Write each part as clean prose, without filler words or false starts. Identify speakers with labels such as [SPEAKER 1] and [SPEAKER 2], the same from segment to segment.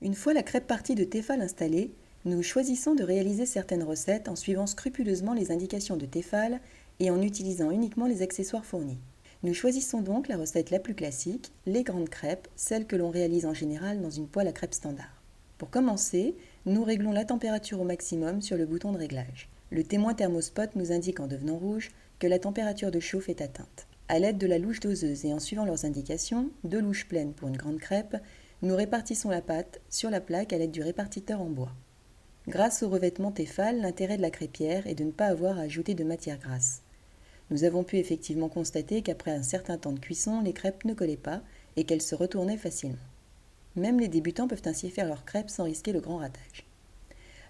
[SPEAKER 1] Une fois la crêpe partie de Tefal installée, nous choisissons de réaliser certaines recettes en suivant scrupuleusement les indications de Tefal et en utilisant uniquement les accessoires fournis. Nous choisissons donc la recette la plus classique, les grandes crêpes, celles que l'on réalise en général dans une poêle à crêpes standard. Pour commencer, nous réglons la température au maximum sur le bouton de réglage. Le témoin thermospot nous indique en devenant rouge que la température de chauffe est atteinte. À l'aide de la louche doseuse et en suivant leurs indications, 2 louches pleines pour une grande crêpe, nous répartissons la pâte sur la plaque à l'aide du répartiteur en bois. Grâce au revêtement Tefal, l'intérêt de la crêpière est de ne pas avoir à ajouter de matière grasse. Nous avons pu effectivement constater qu'après un certain temps de cuisson, les crêpes ne collaient pas et qu'elles se retournaient facilement. Même les débutants peuvent ainsi faire leurs crêpes sans risquer le grand ratage.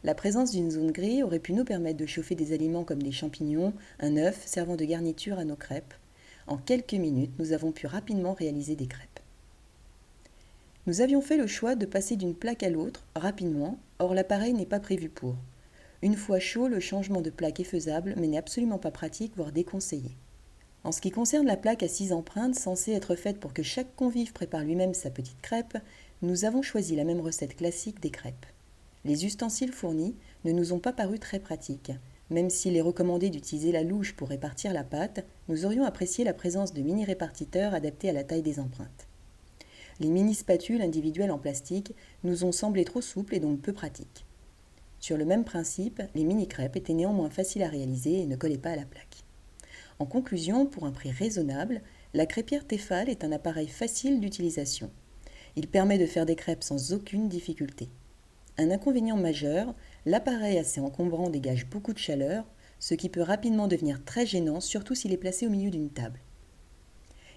[SPEAKER 1] La présence d'une zone grise aurait pu nous permettre de chauffer des aliments comme des champignons, un œuf servant de garniture à nos crêpes. En quelques minutes, nous avons pu rapidement réaliser des crêpes. Nous avions fait le choix de passer d'une plaque à l'autre rapidement, or l'appareil n'est pas prévu pour. Une fois chaud, le changement de plaque est faisable, mais n'est absolument pas pratique, voire déconseillé. En ce qui concerne la plaque à 6 empreintes, censée être faite pour que chaque convive prépare lui-même sa petite crêpe, nous avons choisi la même recette classique des crêpes. Les ustensiles fournis ne nous ont pas paru très pratiques. Même s'il est recommandé d'utiliser la louche pour répartir la pâte, nous aurions apprécié la présence de mini-répartiteurs adaptés à la taille des empreintes. Les mini-spatules individuelles en plastique nous ont semblé trop souples et donc peu pratiques. Sur le même principe, les mini-crêpes étaient néanmoins faciles à réaliser et ne collaient pas à la plaque. En conclusion, pour un prix raisonnable, la crêpière Tefal est un appareil facile d'utilisation. Il permet de faire des crêpes sans aucune difficulté. Un inconvénient majeur, l'appareil assez encombrant dégage beaucoup de chaleur, ce qui peut rapidement devenir très gênant, surtout s'il est placé au milieu d'une table.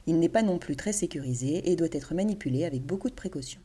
[SPEAKER 1] Il n'est pas non plus très sécurisé et doit être manipulé avec beaucoup de précautions.